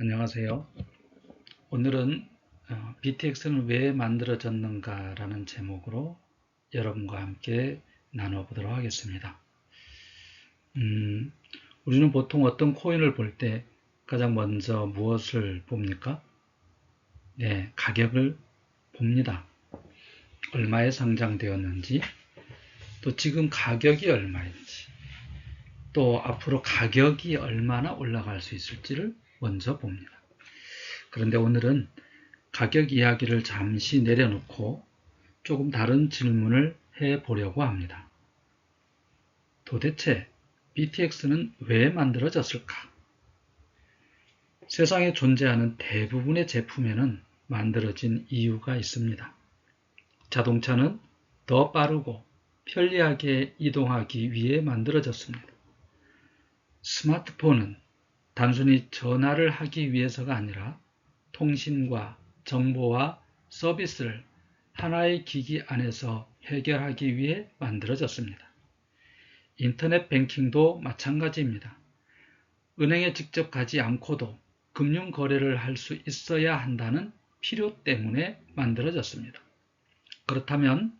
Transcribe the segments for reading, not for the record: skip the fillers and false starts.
안녕하세요. 오늘은 BTX는 왜 만들어졌는가 라는 제목으로 여러분과 함께 나눠보도록 하겠습니다. 우리는 보통 어떤 코인을 볼 때 가장 먼저 무엇을 봅니까? 네, 가격을 봅니다. 얼마에 상장되었는지, 또 지금 가격이 얼마인지, 또 앞으로 가격이 얼마나 올라갈 수 있을지를 먼저 봅니다. 그런데 오늘은 가격 이야기를 잠시 내려놓고 조금 다른 질문을 해보려고 합니다. 도대체 BTX는 왜 만들어졌을까? 세상에 존재하는 대부분의 제품에는 만들어진 이유가 있습니다. 자동차는 더 빠르고 편리하게 이동하기 위해 만들어졌습니다. 스마트폰은 단순히 전화를 하기 위해서가 아니라 통신과 정보와 서비스를 하나의 기기 안에서 해결하기 위해 만들어졌습니다. 인터넷 뱅킹도 마찬가지입니다. 은행에 직접 가지 않고도 금융 거래를 할 수 있어야 한다는 필요 때문에 만들어졌습니다. 그렇다면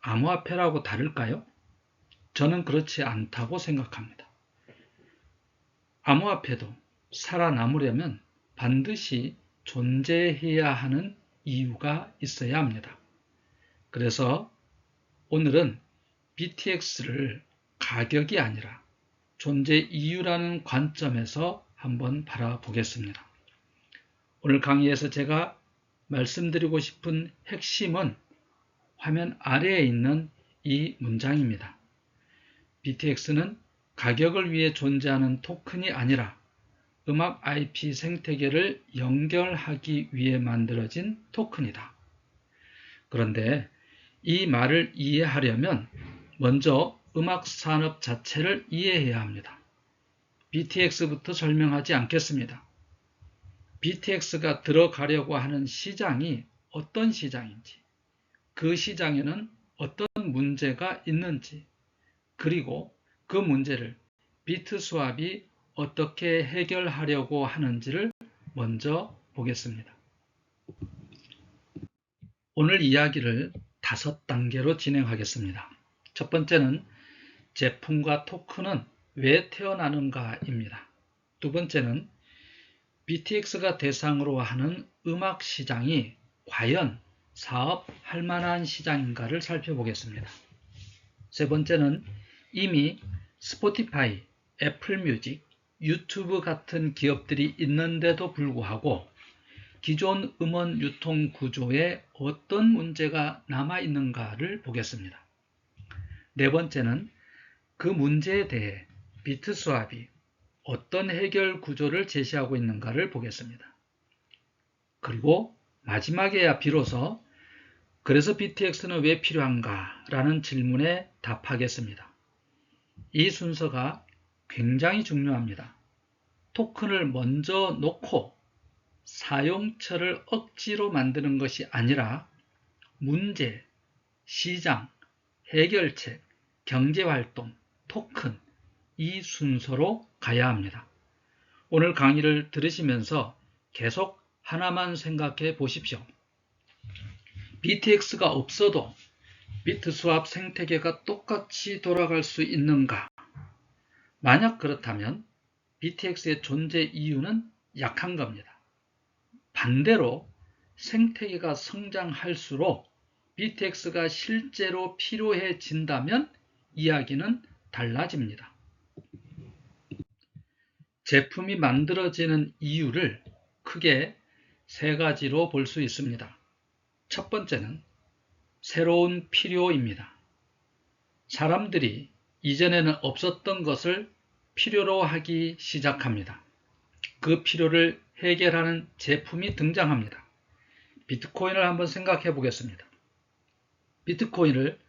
암호화폐라고 다를까요? 저는 그렇지 않다고 생각합니다. 암호화폐도 살아남으려면 반드시 존재해야 하는 이유가 있어야 합니다. 그래서 오늘은 BTX를 가격이 아니라 존재 이유라는 관점에서 한번 바라보겠습니다. 오늘 강의에서 제가 말씀드리고 싶은 핵심은 화면 아래에 있는 이 문장입니다. BTX는 가격을 위해 존재하는 토큰이 아니라 음악 IP 생태계를 연결하기 위해 만들어진 토큰이다. 그런데 이 말을 이해하려면 먼저 음악 산업 자체를 이해해야 합니다. BTX부터 설명하지 않겠습니다. BTX가 들어가려고 하는 시장이 어떤 시장인지, 그 시장에는 어떤 문제가 있는지, 그리고 그 문제를 비트스왑이 어떻게 해결하려고 하는지를 먼저 보겠습니다. 오늘 이야기를 5단계로 진행하겠습니다. 첫 번째는 제품과 토큰은 왜 태어나는가입니다. 두 번째는 BTX가 대상으로 하는 음악 시장이 과연 사업할 만한 시장인가를 살펴보겠습니다. 세 번째는 이미 스포티파이, 애플뮤직, 유튜브 같은 기업들이 있는데도 불구하고 기존 음원 유통 구조에 어떤 문제가 남아있는가를 보겠습니다. 네 번째는 그 문제에 대해 비트스왑이 어떤 해결 구조를 제시하고 있는가를 보겠습니다. 그리고 마지막에야 비로소 그래서 BTX는 왜 필요한가? 라는 질문에 답하겠습니다. 이 순서가 굉장히 중요합니다. 토큰을 먼저 놓고 사용처를 억지로 만드는 것이 아니라 문제, 시장, 해결책, 경제활동, 토큰 이 순서로 가야 합니다. 오늘 강의를 들으시면서 계속 하나만 생각해 보십시오. BTX가 없어도 비트스왑 생태계가 똑같이 돌아갈 수 있는가? 만약 그렇다면 BTX의 존재 이유는 약한 겁니다. 반대로 생태계가 성장할수록 BTX가 실제로 필요해진다면 이야기는 달라집니다. 제품이 만들어지는 이유를 크게 3가지로 볼 수 있습니다. 첫 번째는 새로운 필요입니다. 사람들이 이전에는 없었던 것을 필요로 하기 시작합니다. 그 필요를 해결하는 제품이 등장합니다. 비트코인을 한번 생각해 보겠습니다. 비트코인을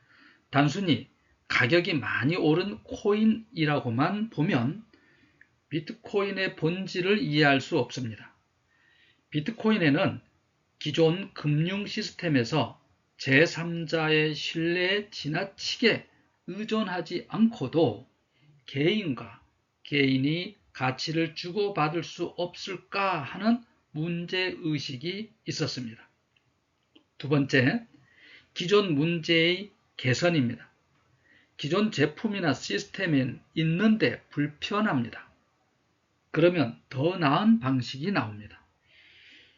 단순히 가격이 많이 오른 코인이라고만 보면 비트코인의 본질을 이해할 수 없습니다. 비트코인에는 기존 금융 시스템에서 제3자의 신뢰에 지나치게 의존하지 않고도 개인과 개인이 가치를 주고받을 수 없을까 하는 문제의식이 있었습니다. 두 번째, 기존 문제의 개선입니다. 기존 제품이나 시스템에 있는데 불편합니다. 그러면 더 나은 방식이 나옵니다.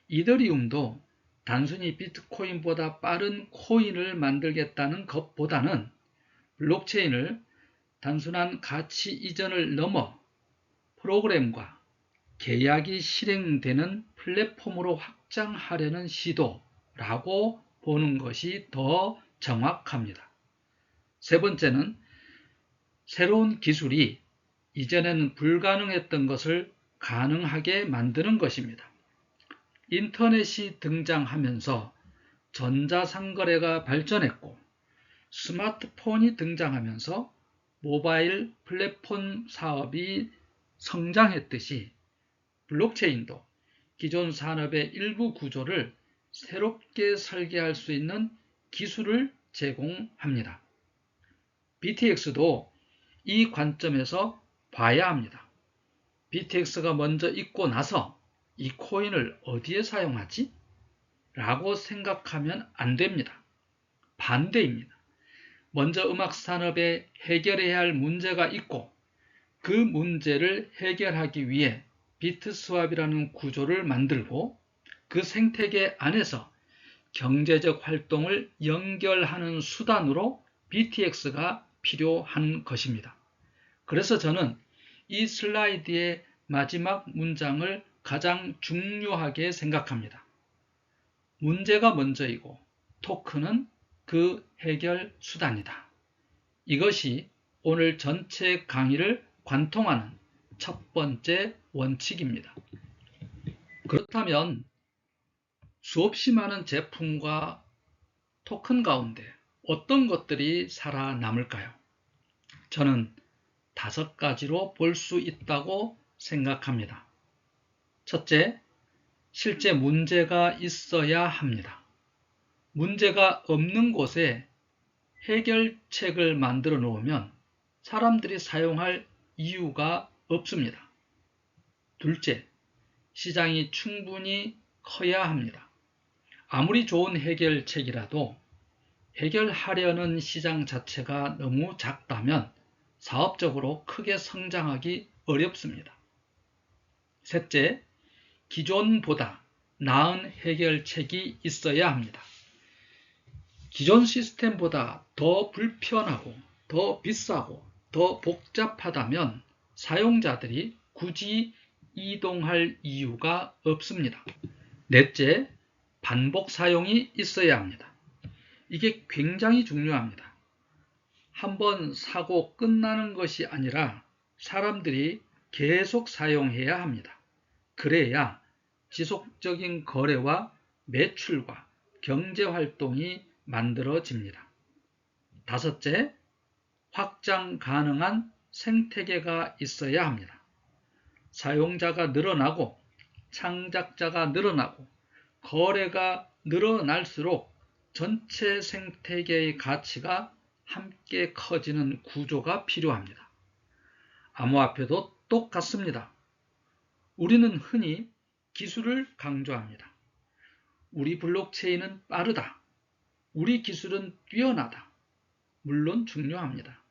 이더리움도 단순히 비트코인보다 빠른 코인을 만들겠다는 것보다는 블록체인을 단순한 가치 이전을 넘어 프로그램과 계약이 실행되는 플랫폼으로 확장하려는 시도라고 보는 것이 더 정확합니다. 세 번째는 새로운 기술이 이전에는 불가능했던 것을 가능하게 만드는 것입니다. 인터넷이 등장하면서 전자상거래가 발전했고 스마트폰이 등장하면서 모바일 플랫폼 사업이 성장했듯이 블록체인도 기존 산업의 일부 구조를 새롭게 설계할 수 있는 기술을 제공합니다. BTX도 이 관점에서 봐야 합니다. BTX가 먼저 있고 나서 이 코인을 어디에 사용하지? 라고 생각하면 안 됩니다. 반대입니다. 먼저 음악 산업에 해결해야 할 문제가 있고 그 문제를 해결하기 위해 비트스왑이라는 구조를 만들고 그 생태계 안에서 경제적 활동을 연결하는 수단으로 BTX가 필요한 것입니다. 그래서 저는 이 슬라이드의 마지막 문장을 가장 중요하게 생각합니다. 문제가 먼저이고 토큰은 그 해결 수단이다. 이것이 오늘 전체 강의를 관통하는 첫 번째 원칙입니다. 그렇다면 수없이 많은 제품과 토큰 가운데 어떤 것들이 살아남을까요? 저는 5가지로 볼 수 있다고 생각합니다. 첫째, 실제 문제가 있어야 합니다. 문제가 없는 곳에 해결책을 만들어 놓으면 사람들이 사용할 이유가 없습니다. 둘째, 시장이 충분히 커야 합니다. 아무리 좋은 해결책이라도 해결하려는 시장 자체가 너무 작다면 사업적으로 크게 성장하기 어렵습니다. 셋째, 기존보다 나은 해결책이 있어야 합니다. 기존 시스템보다 더 불편하고 더 비싸고 더 복잡하다면 사용자들이 굳이 이동할 이유가 없습니다. 넷째, 반복 사용이 있어야 합니다. 이게 굉장히 중요합니다. 한번 사고 끝나는 것이 아니라 사람들이 계속 사용해야 합니다. 그래야 지속적인 거래와 매출과 경제활동이 만들어집니다. 다섯째, 확장 가능한 생태계가 있어야 합니다. 사용자가 늘어나고 창작자가 늘어나고 거래가 늘어날수록 전체 생태계의 가치가 함께 커지는 구조가 필요합니다. 암호화폐도 똑같습니다. 우리는 흔히 기술을 강조합니다. 우리 블록체인은 빠르다. 우리 기술은 뛰어나다. 물론 중요합니다.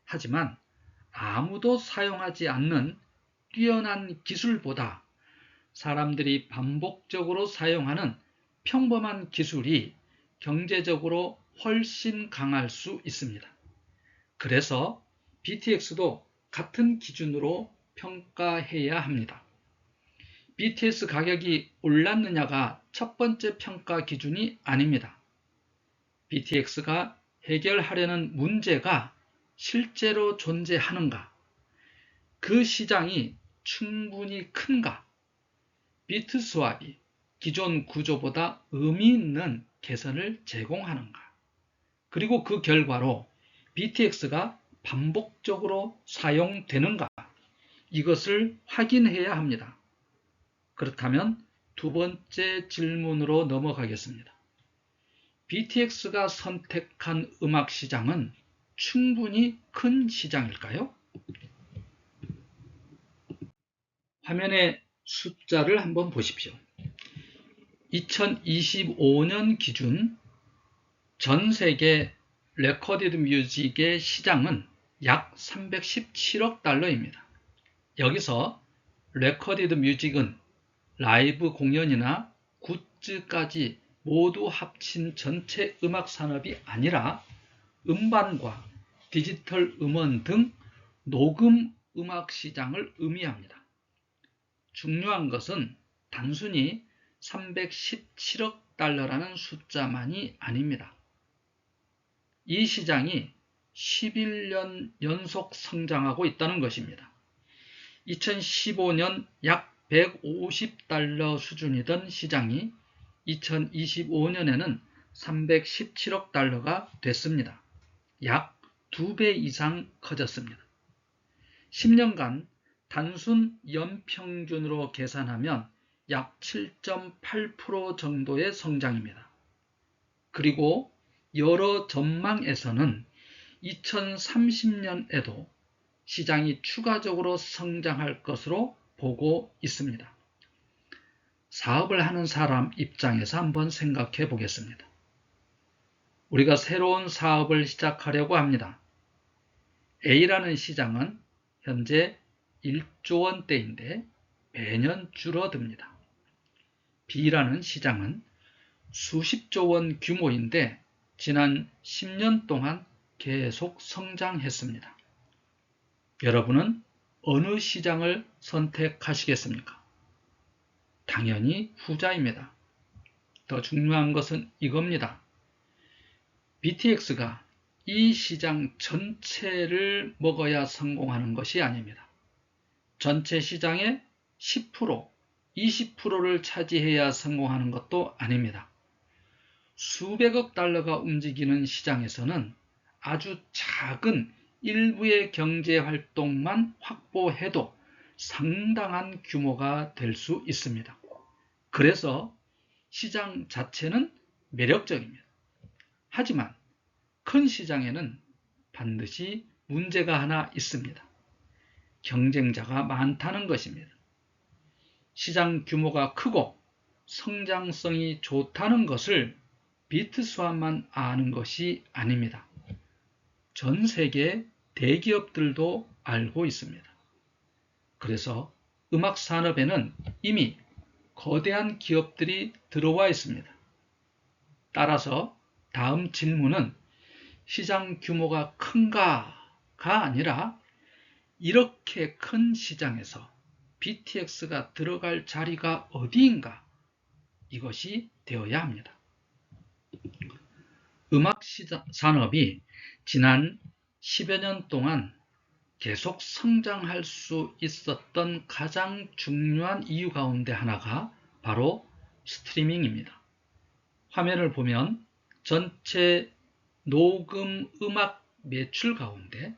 하지만 아무도 사용하지 않는 뛰어난 기술보다 사람들이 반복적으로 사용하는 평범한 기술이 경제적으로 훨씬 강할 수 있습니다. 그래서 BTX도 같은 기준으로 평가해야 합니다. BTS 가격이 올랐느냐가 첫 번째 평가 기준이 아닙니다. BTX가 해결하려는 문제가 실제로 존재하는가? 그 시장이 충분히 큰가? 비트스왑이 기존 구조보다 의미 있는 개선을 제공하는가? 그리고 그 결과로 BTX가 반복적으로 사용되는가? 이것을 확인해야 합니다. 그렇다면 두 번째 질문으로 넘어가겠습니다. BTX가 선택한 음악 시장은 충분히 큰 시장일까요? 화면의 숫자를 한번 보십시오. 2025년 기준 전 세계 레코디드 뮤직의 시장은 약 317억 달러입니다. 여기서 레코디드 뮤직은 라이브 공연이나 굿즈까지 모두 합친 전체 음악 산업이 아니라 음반과 디지털 음원 등 녹음 음악 시장을 의미합니다. 중요한 것은 단순히 317억 달러라는 숫자만이 아닙니다. 이 시장이 11년 연속 성장하고 있다는 것입니다. 2015년 약 150달러 수준이던 시장이 2025년에는 317억 달러가 됐습니다. 약 2배 이상 커졌습니다. 10년간 단순 연평균으로 계산하면 약 7.8% 정도의 성장입니다. 그리고 여러 전망에서는 2030년에도 시장이 추가적으로 성장할 것으로 보고 있습니다. 사업을 하는 사람 입장에서 한번 생각해 보겠습니다. 우리가 새로운 사업을 시작하려고 합니다. A라는 시장은 현재 1조 원대인데 매년 줄어듭니다. B라는 시장은 수십조 원 규모인데 지난 10년 동안 계속 성장했습니다. 여러분은 어느 시장을 선택하시겠습니까? 당연히 후자입니다. 더 중요한 것은 이겁니다. BTX가 이 시장 전체를 먹어야 성공하는 것이 아닙니다. 전체 시장의 10%, 20%를 차지해야 성공하는 것도 아닙니다. 수백억 달러가 움직이는 시장에서는 아주 작은 일부의 경제 활동만 확보해도 상당한 규모가 될 수 있습니다. 그래서 시장 자체는 매력적입니다. 하지만 큰 시장에는 반드시 문제가 하나 있습니다. 경쟁자가 많다는 것입니다. 시장 규모가 크고 성장성이 좋다는 것을 비트스완만 아는 것이 아닙니다. 전 세계 대기업들도 알고 있습니다. 그래서 음악 산업에는 이미 거대한 기업들이 들어와 있습니다. 따라서 다음 질문은 시장 규모가 큰가가 아니라 이렇게 큰 시장에서 BTX가 들어갈 자리가 어디인가, 이것이 되어야 합니다. 음악 산업이 지난 10여 년 동안 계속 성장할 수 있었던 가장 중요한 이유 가운데 하나가 바로 스트리밍입니다. 화면을 보면 전체 녹음 음악 매출 가운데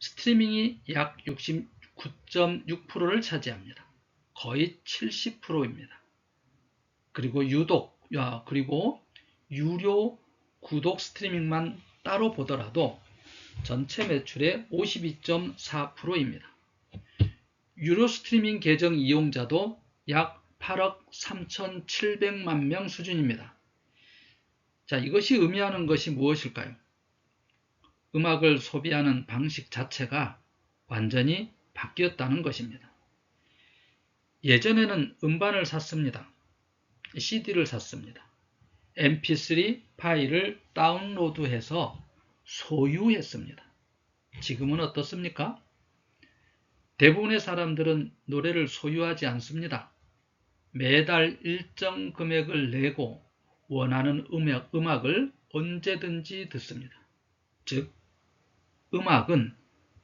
스트리밍이 약 69.6%를 차지합니다. 거의 70%입니다. 그리고 유료 구독 스트리밍만 따로 보더라도 전체 매출의 52.4%입니다. 유료 스트리밍 계정 이용자도 약 8억 3,700만 명 수준입니다. 자, 이것이 의미하는 것이 무엇일까요? 음악을 소비하는 방식 자체가 완전히 바뀌었다는 것입니다. 예전에는 음반을 샀습니다. CD를 샀습니다. MP3 파일을 다운로드해서 소유했습니다. 지금은 어떻습니까? 대부분의 사람들은 노래를 소유하지 않습니다. 매달 일정 금액을 내고 원하는 음악을 언제든지 듣습니다. 즉, 음악은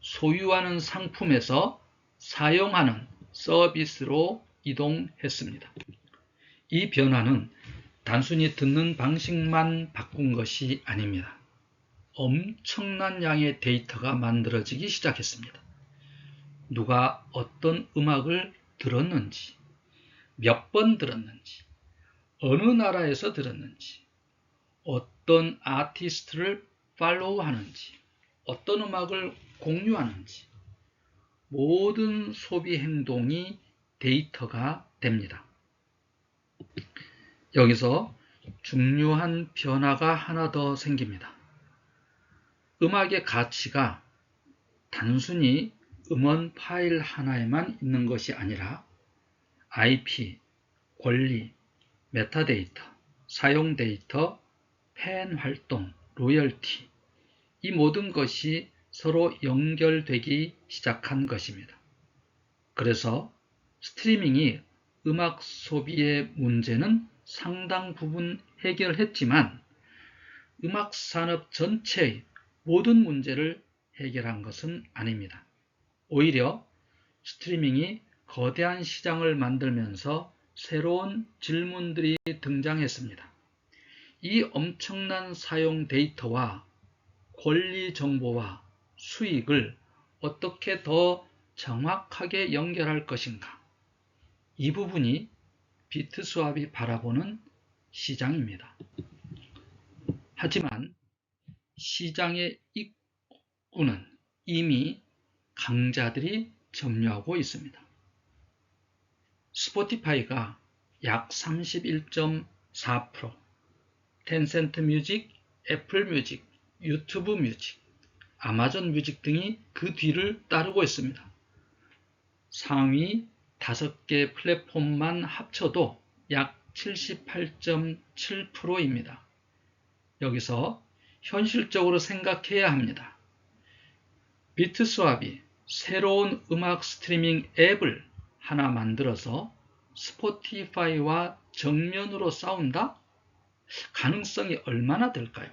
소유하는 상품에서 사용하는 서비스로 이동했습니다. 이 변화는 단순히 듣는 방식만 바꾼 것이 아닙니다. 엄청난 양의 데이터가 만들어지기 시작했습니다. 누가 어떤 음악을 들었는지, 몇 번 들었는지, 어느 나라에서 들었는지, 어떤 아티스트를 팔로우하는지, 어떤 음악을 공유하는지, 모든 소비 행동이 데이터가 됩니다. 여기서 중요한 변화가 하나 더 생깁니다. 음악의 가치가 단순히 음원 파일 하나에만 있는 것이 아니라 IP, 권리, 메타데이터, 사용 데이터, 팬 활동, 로열티, 이 모든 것이 서로 연결되기 시작한 것입니다. 그래서 스트리밍이 음악 소비의 문제는 상당 부분 해결했지만 음악 산업 전체의 모든 문제를 해결한 것은 아닙니다. 오히려 스트리밍이 거대한 시장을 만들면서 새로운 질문들이 등장했습니다. 이 엄청난 사용 데이터와 권리 정보와 수익을 어떻게 더 정확하게 연결할 것인가? 이 부분이 비트스왑이 바라보는 시장입니다. 하지만 시장의 입구는 이미 강자들이 점유하고 있습니다. 스포티파이가 약 31.4%, 텐센트 뮤직, 애플 뮤직, 유튜브 뮤직, 아마존 뮤직 등이 그 뒤를 따르고 있습니다. 상위 5개 플랫폼만 합쳐도 약 78.7%입니다. 여기서 현실적으로 생각해야 합니다. 비트스왑이 새로운 음악 스트리밍 앱을 하나 만들어서 스포티파이와 정면으로 싸운다? 가능성이 얼마나 될까요?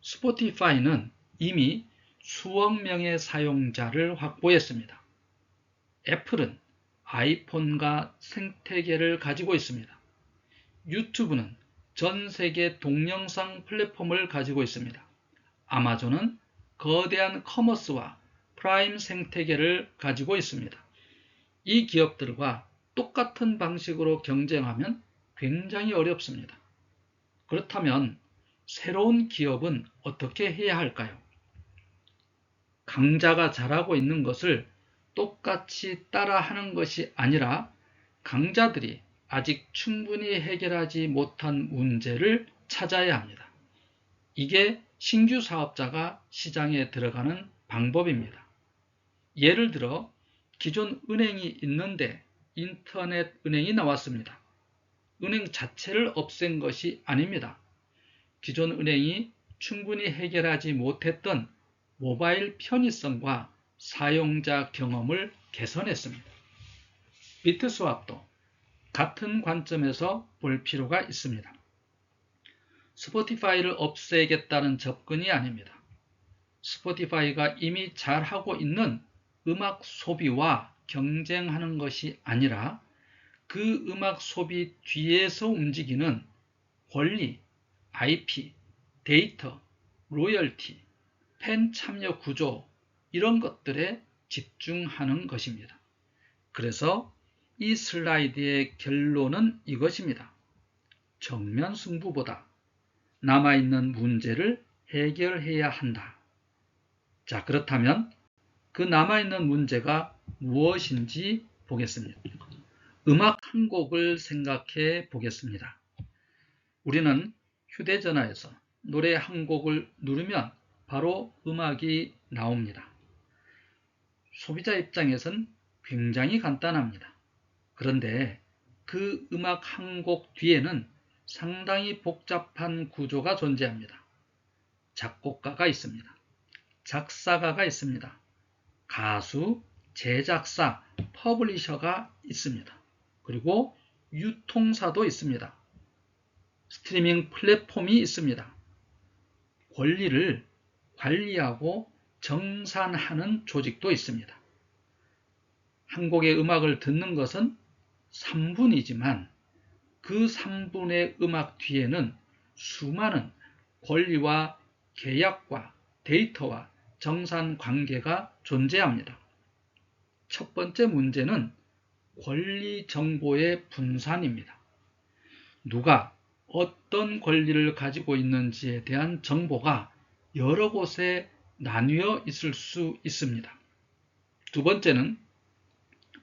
스포티파이는 이미 수억 명의 사용자를 확보했습니다. 애플은 아이폰과 생태계를 가지고 있습니다. 유튜브는 전 세계 동영상 플랫폼을 가지고 있습니다. 아마존은 거대한 커머스와 프라임 생태계를 가지고 있습니다. 이 기업들과 똑같은 방식으로 경쟁하면 굉장히 어렵습니다. 그렇다면 새로운 기업은 어떻게 해야 할까요? 강자가 잘하고 있는 것을 똑같이 따라하는 것이 아니라 강자들이 아직 충분히 해결하지 못한 문제를 찾아야 합니다. 이게 신규 사업자가 시장에 들어가는 방법입니다. 예를 들어 기존 은행이 있는데 인터넷 은행이 나왔습니다. 은행 자체를 없앤 것이 아닙니다. 기존 은행이 충분히 해결하지 못했던 모바일 편의성과 사용자 경험을 개선했습니다. 비트스왑도 같은 관점에서 볼 필요가 있습니다. 스포티파이를 없애겠다는 접근이 아닙니다. 스포티파이가 이미 잘하고 있는 음악 소비와 경쟁하는 것이 아니라 그 음악 소비 뒤에서 움직이는 권리, IP, 데이터, 로열티, 팬 참여 구조, 이런 것들에 집중하는 것입니다. 그래서 이 슬라이드의 결론은 이것입니다. 정면 승부보다 남아있는 문제를 해결해야 한다. 자, 그렇다면 그 남아있는 문제가 무엇인지 보겠습니다. 음악 한 곡을 생각해 보겠습니다. 우리는 휴대전화에서 노래 한 곡을 누르면 바로 음악이 나옵니다. 소비자 입장에선 굉장히 간단합니다. 그런데 그 음악 한 곡 뒤에는 상당히 복잡한 구조가 존재합니다. 작곡가가 있습니다. 작사가가 있습니다. 가수, 제작사, 퍼블리셔가 있습니다. 그리고 유통사도 있습니다. 스트리밍 플랫폼이 있습니다. 권리를 관리하고 정산하는 조직도 있습니다. 한 곡의 음악을 듣는 것은 3분이지만 그 3분의 음악 뒤에는 수많은 권리와 계약과 데이터와 정산 관계가 존재합니다. 첫 번째 문제는 권리 정보의 분산입니다. 누가 어떤 권리를 가지고 있는지에 대한 정보가 여러 곳에 나뉘어 있을 수 있습니다. 두 번째는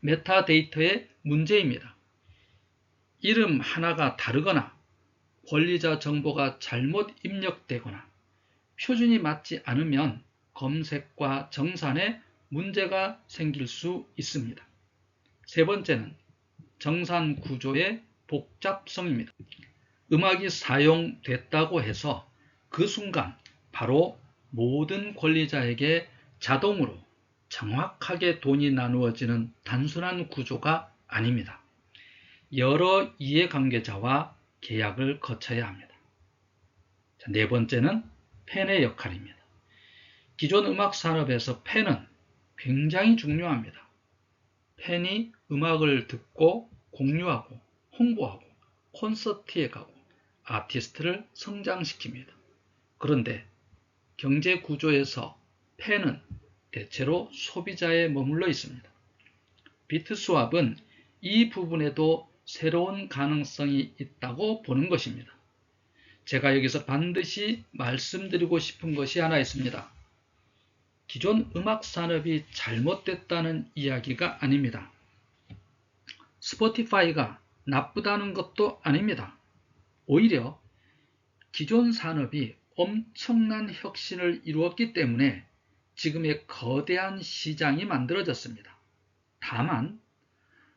메타데이터의 문제입니다. 이름 하나가 다르거나 권리자 정보가 잘못 입력되거나 표준이 맞지 않으면 검색과 정산에 문제가 생길 수 있습니다. 세 번째는 정산 구조의 복잡성입니다. 음악이 사용됐다고 해서 그 순간 바로 모든 권리자에게 자동으로 정확하게 돈이 나누어지는 단순한 구조가 아닙니다. 여러 이해관계자와 계약을 거쳐야 합니다. 네 번째는 팬의 역할입니다. 기존 음악 산업에서 팬은 굉장히 중요합니다. 팬이 음악을 듣고 공유하고 홍보하고 콘서트에 가고 아티스트를 성장시킵니다. 그런데 경제 구조에서 팬은 대체로 소비자에 머물러 있습니다. 비트스왑은 이 부분에도 새로운 가능성이 있다고 보는 것입니다. 제가 여기서 반드시 말씀드리고 싶은 것이 하나 있습니다. 기존 음악 산업이 잘못됐다는 이야기가 아닙니다. 스포티파이가 나쁘다는 것도 아닙니다. 오히려 기존 산업이 엄청난 혁신을 이루었기 때문에 지금의 거대한 시장이 만들어졌습니다. 다만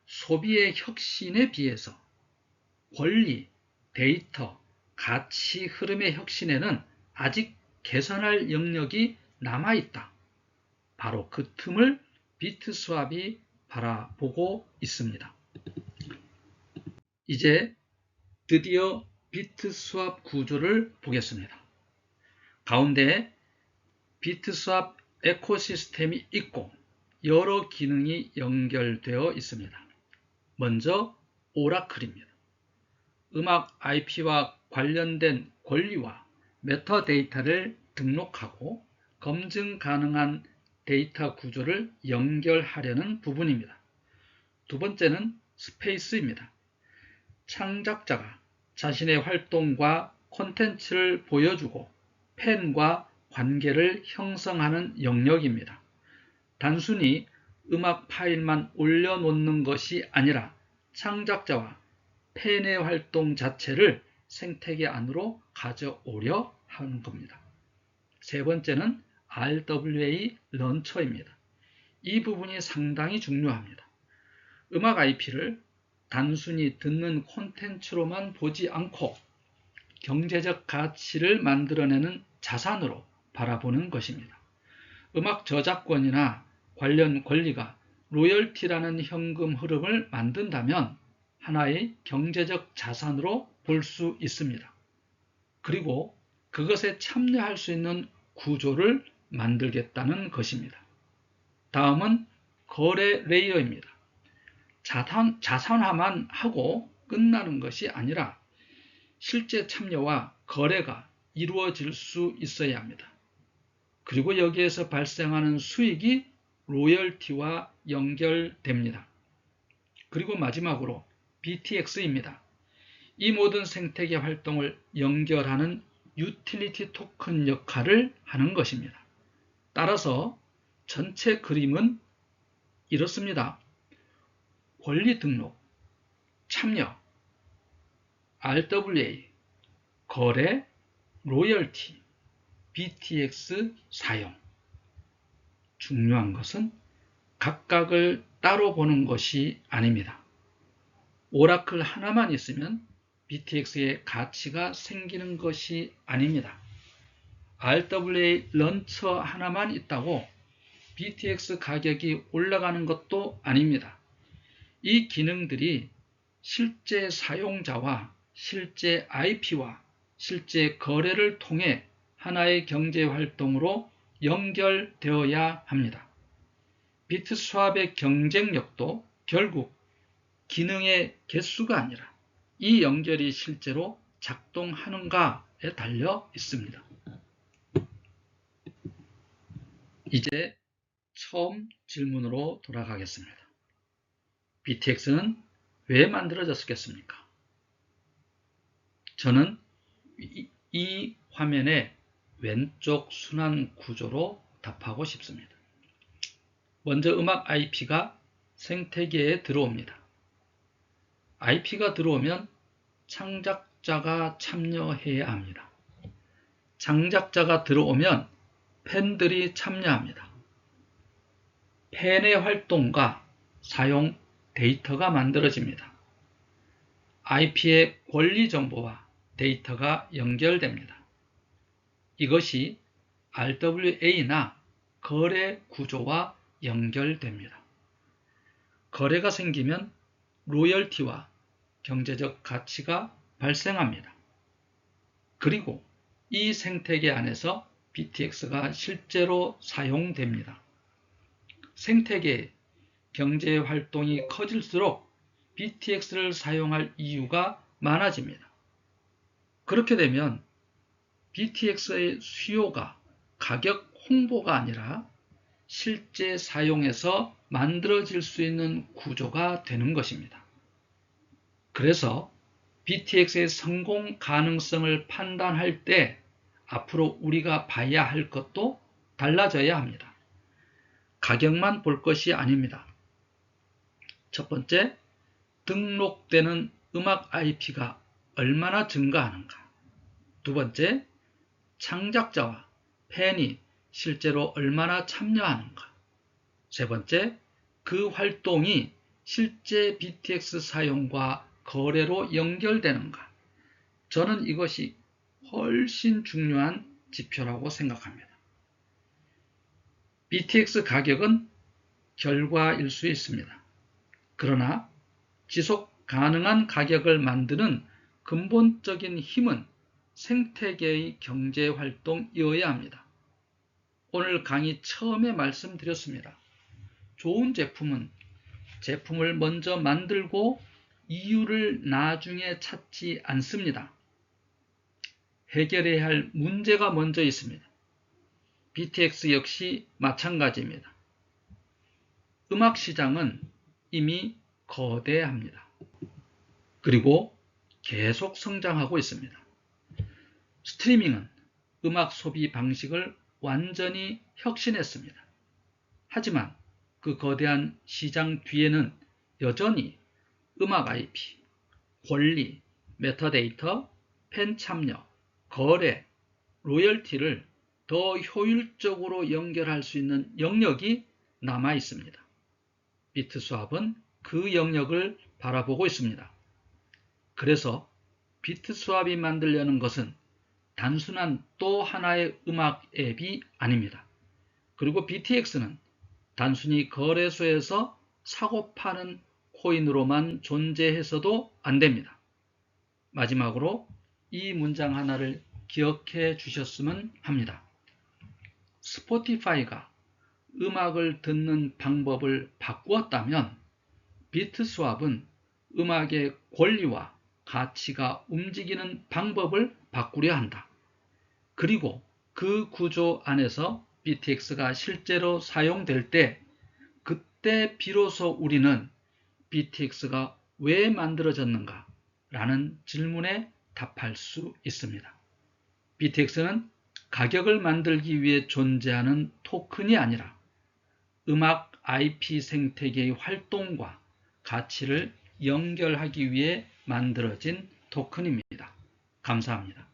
소비의 혁신에 비해서 권리, 데이터, 가치 흐름의 혁신에는 아직 개선할 영역이 남아있다. 바로 그 틈을 비트스왑이 바라보고 있습니다. 이제 드디어 비트스왑 구조를 보겠습니다. 가운데 비트스왑 에코시스템이 있고 여러 기능이 연결되어 있습니다. 먼저 오라클입니다. 음악 IP와 관련된 권리와 메타데이터를 등록하고 검증 가능한 데이터 구조를 연결하려는 부분입니다. 두 번째는 스페이스입니다. 창작자가 자신의 활동과 콘텐츠를 보여주고 팬과 관계를 형성하는 영역입니다. 단순히 음악 파일만 올려놓는 것이 아니라 창작자와 팬의 활동 자체를 생태계 안으로 가져오려 하는 겁니다. 세 번째는 RWA 런처입니다. 이 부분이 상당히 중요합니다. 음악 IP를 단순히 듣는 콘텐츠로만 보지 않고 경제적 가치를 만들어내는 자산으로 바라보는 것입니다. 음악 저작권이나 관련 권리가 로열티라는 현금 흐름을 만든다면 하나의 경제적 자산으로 볼 수 있습니다. 그리고 그것에 참여할 수 있는 구조를 만들겠다는 것입니다. 다음은 거래 레이어입니다. 자산화만 하고 끝나는 것이 아니라 실제 참여와 거래가 이루어질 수 있어야 합니다. 그리고 여기에서 발생하는 수익이 로열티와 연결됩니다. 그리고 마지막으로 BTX입니다. 이 모든 생태계 활동을 연결하는 유틸리티 토큰 역할을 하는 것입니다. 따라서 전체 그림은 이렇습니다. 권리 등록, 참여, RWA, 거래, 로열티, BTX 사용. 중요한 것은 각각을 따로 보는 것이 아닙니다. 오라클 하나만 있으면 BTX의 가치가 생기는 것이 아닙니다. RWA 런처 하나만 있다고 BTX 가격이 올라가는 것도 아닙니다. 이 기능들이 실제 사용자와 실제 IP와 실제 거래를 통해 하나의 경제활동으로 연결되어야 합니다. 비트스왑의 경쟁력도 결국 기능의 개수가 아니라 이 연결이 실제로 작동하는가에 달려 있습니다. 이제 처음 질문으로 돌아가겠습니다. BTX는 왜 만들어졌겠습니까? 저는 이 화면의 왼쪽 순환 구조로 답하고 싶습니다. 먼저 음악 IP가 생태계에 들어옵니다. IP가 들어오면 창작자가 참여해야 합니다. 창작자가 들어오면 팬들이 참여합니다. 팬의 활동과 사용 데이터가 만들어집니다. IP의 권리 정보와 데이터가 연결됩니다. 이것이 RWA나 거래 구조와 연결됩니다. 거래가 생기면 로열티와 경제적 가치가 발생합니다. 그리고 이 생태계 안에서 BTX가 실제로 사용됩니다. 생태계의 경제 활동이 커질수록 BTX를 사용할 이유가 많아집니다. 그렇게 되면 BTX의 수요가 가격 홍보가 아니라 실제 사용에서 만들어질 수 있는 구조가 되는 것입니다. 그래서 BTX의 성공 가능성을 판단할 때 앞으로 우리가 봐야 할 것도 달라져야 합니다. 가격만 볼 것이 아닙니다. 첫 번째, 등록되는 음악 IP가 얼마나 증가하는가. 두 번째, 창작자와 팬이 실제로 얼마나 참여하는가. 세 번째, 그 활동이 실제 BTX 사용과 거래로 연결되는가. 저는 이것이 훨씬 중요한 지표라고 생각합니다. BTX 가격은 결과일 수 있습니다. 그러나 지속 가능한 가격을 만드는 근본적인 힘은 생태계의 경제활동이어야 합니다. 오늘 강의 처음에 말씀드렸습니다. 좋은 제품은 제품을 먼저 만들고 이유를 나중에 찾지 않습니다. 해결해야 할 문제가 먼저 있습니다. BTX 역시 마찬가지입니다. 음악 시장은 이미 거대합니다. 그리고 계속 성장하고 있습니다. 스트리밍은 음악 소비 방식을 완전히 혁신했습니다. 하지만 그 거대한 시장 뒤에는 여전히 음악 IP, 권리, 메타데이터, 팬 참여, 거래, 로열티를 더 효율적으로 연결할 수 있는 영역이 남아 있습니다. 비트스왑은 그 영역을 바라보고 있습니다. 그래서 비트스왑이 만들려는 것은 단순한 또 하나의 음악 앱이 아닙니다. 그리고 BTX는 단순히 거래소에서 사고 파는 코인으로만 존재해서도 안 됩니다. 마지막으로 이 문장 하나를 기억해 주셨으면 합니다. 스포티파이가 음악을 듣는 방법을 바꾸었다면 비트스왑은 음악의 권리와 가치가 움직이는 방법을 바꾸려 한다. 그리고 그 구조 안에서 BTX가 실제로 사용될 때 그때 비로소 우리는 BTX가 왜 만들어졌는가 라는 질문에 답할 수 있습니다. BTX는 가격을 만들기 위해 존재하는 토큰이 아니라 음악 IP 생태계의 활동과 가치를 연결하기 위해 만들어진 토큰입니다. 감사합니다.